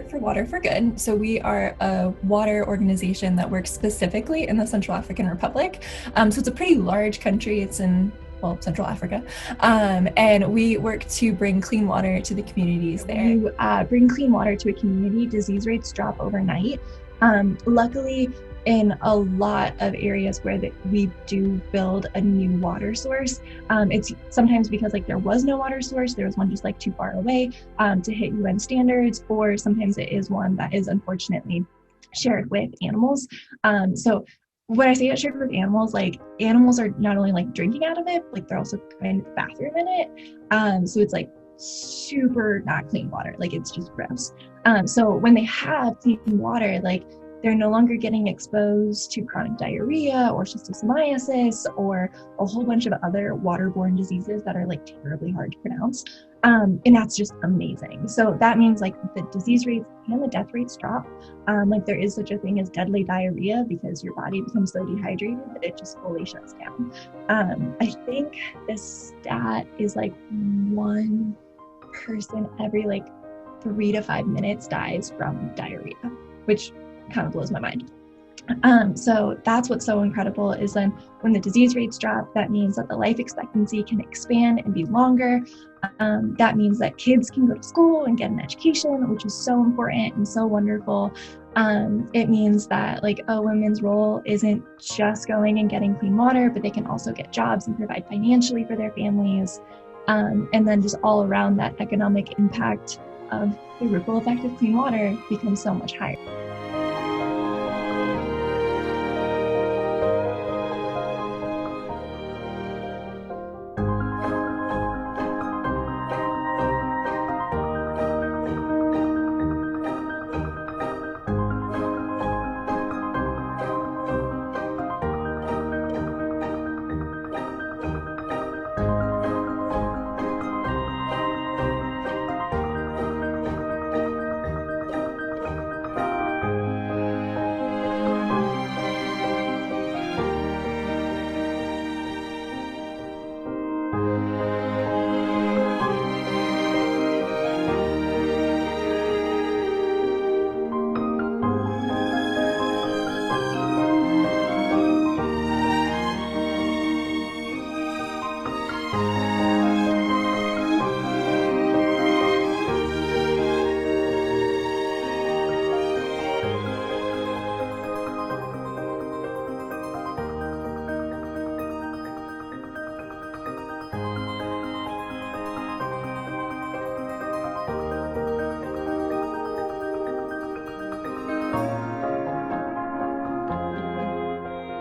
work for Water for Good. So we are a water organization that works specifically in the Central African Republic. So it's a pretty large country. It's in Central Africa. And we work to bring clean water to the communities there. You bring clean water to a community, disease rates drop overnight. Luckily, in a lot of areas where we do build a new water source, it's sometimes because like there was no water source, there was one just like too far away to hit UN standards, or sometimes it is one that is unfortunately shared with animals. So when I say it's shared with animals, like animals are not only like drinking out of it, like they're also going to the bathroom in it. So it's like super not clean water, like it's just gross. So when they have clean water, like they're no longer getting exposed to chronic diarrhea or schistosomiasis or a whole bunch of other waterborne diseases that are like terribly hard to pronounce. And that's just amazing. So that means like the disease rates and the death rates drop. Like there is such a thing as deadly diarrhea because your body becomes so dehydrated that it just fully shuts down. I think this stat is like one person every like 3 to 5 minutes dies from diarrhea, which kind of blows my mind. So that's what's so incredible is then when the disease rates drop, that means that the life expectancy can expand and be longer. That means that kids can go to school and get an education, which is so important and so wonderful. It means that like a women's role isn't just going and getting clean water, but they can also get jobs and provide financially for their families. And then just all around that economic impact of the ripple effect of clean water becomes so much higher.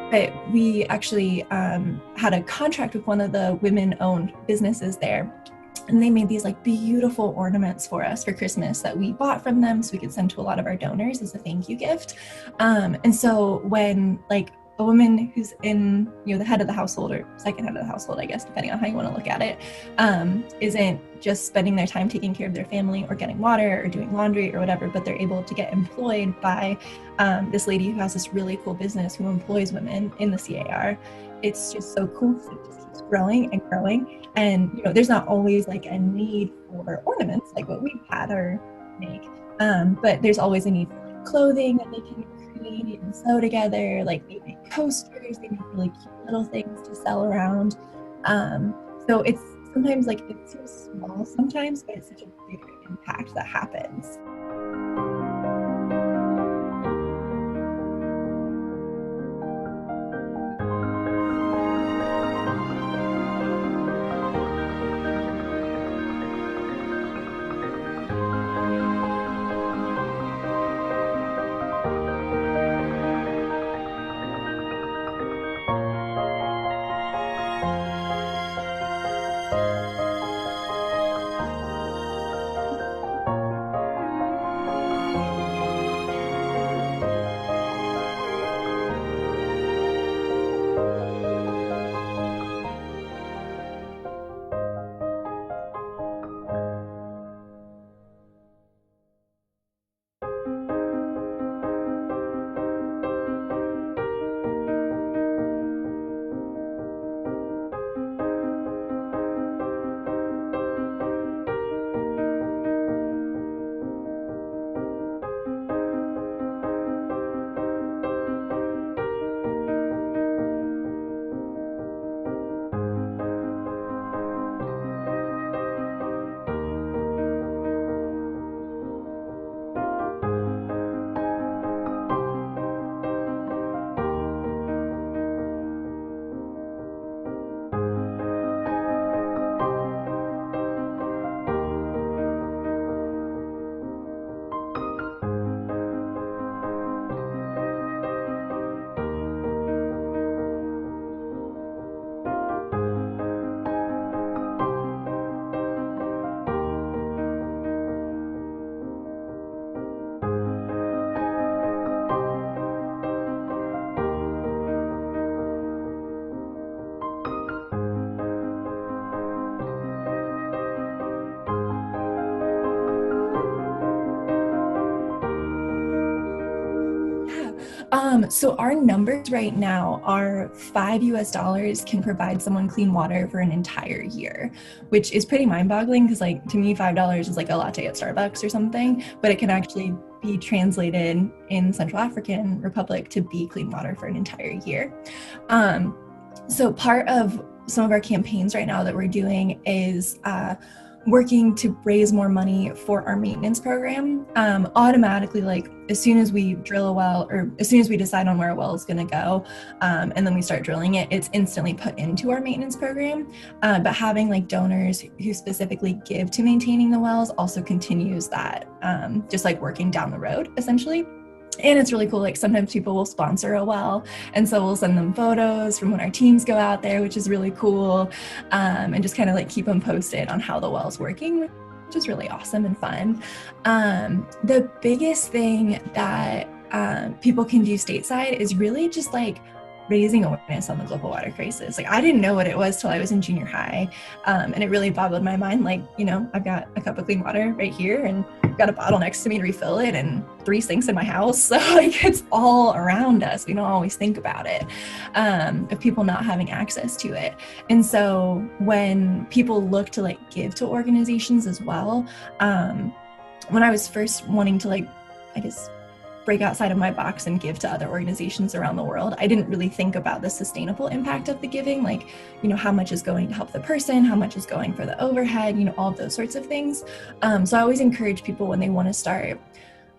But we actually had a contract with one of the women-owned businesses there. And they made these like beautiful ornaments for us for Christmas that we bought from them so we could send to a lot of our donors as a thank you gift. And so when like a woman who's in, the head of the household or second head of the household, I guess, depending on how you want to look at it, isn't just spending their time taking care of their family or getting water or doing laundry or whatever, but they're able to get employed by this lady who has this really cool business who employs women in the CAR. It's just so cool because it just keeps growing and growing. And, there's not always like a need for ornaments like what we've had or make, but there's always a need for like, clothing that they can create and sew together. Like they make posters, they make really cute little things to sell around. So it's sometimes like it seems small sometimes, but it's such a big impact that happens. So our numbers right now are $5 can provide someone clean water for an entire year, which is pretty mind-boggling because, like, to me, $5 is like a latte at Starbucks or something, but it can actually be translated in Central African Republic to be clean water for an entire year. So part of some of our campaigns right now that we're doing is working to raise more money for our maintenance program. Automatically, like as soon as we drill a well, or as soon as we decide on where a well is going to go, and then we start drilling it, it's instantly put into our maintenance program. But having like donors who specifically give to maintaining the wells also continues that, just like working down the road essentially. And it's really cool, like sometimes people will sponsor a well, and so we'll send them photos from when our teams go out there, which is really cool, and just kind of like keep them posted on how the well's working, which is really awesome and fun. The biggest thing that people can do stateside is really just like raising awareness on the global water crisis. Like I didn't know what it was till I was in junior high, and it really boggled my mind. Like, you know, I've got a cup of clean water right here, and I've got a bottle next to me to refill it, and 3 sinks in my house. So like it's all around us. We don't always think about it, of people not having access to it. And so when people look to like give to organizations as well, when I was first wanting to like, I guess, break outside of my box and give to other organizations around the world, I didn't really think about the sustainable impact of the giving, like, you know, how much is going to help the person, how much is going for the overhead, you know, all of those sorts of things. So I always encourage people when they want to start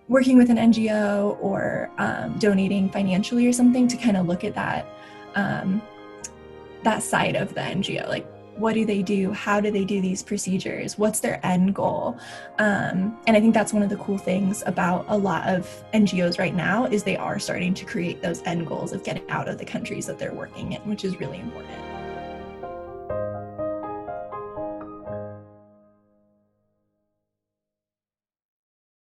working with an NGO or donating financially or something to kind of look at that, that side of the NGO, like what do they do? How do they do these procedures? What's their end goal? And I think that's one of the cool things about a lot of NGOs right now is they are starting to create those end goals of getting out of the countries that they're working in, which is really important.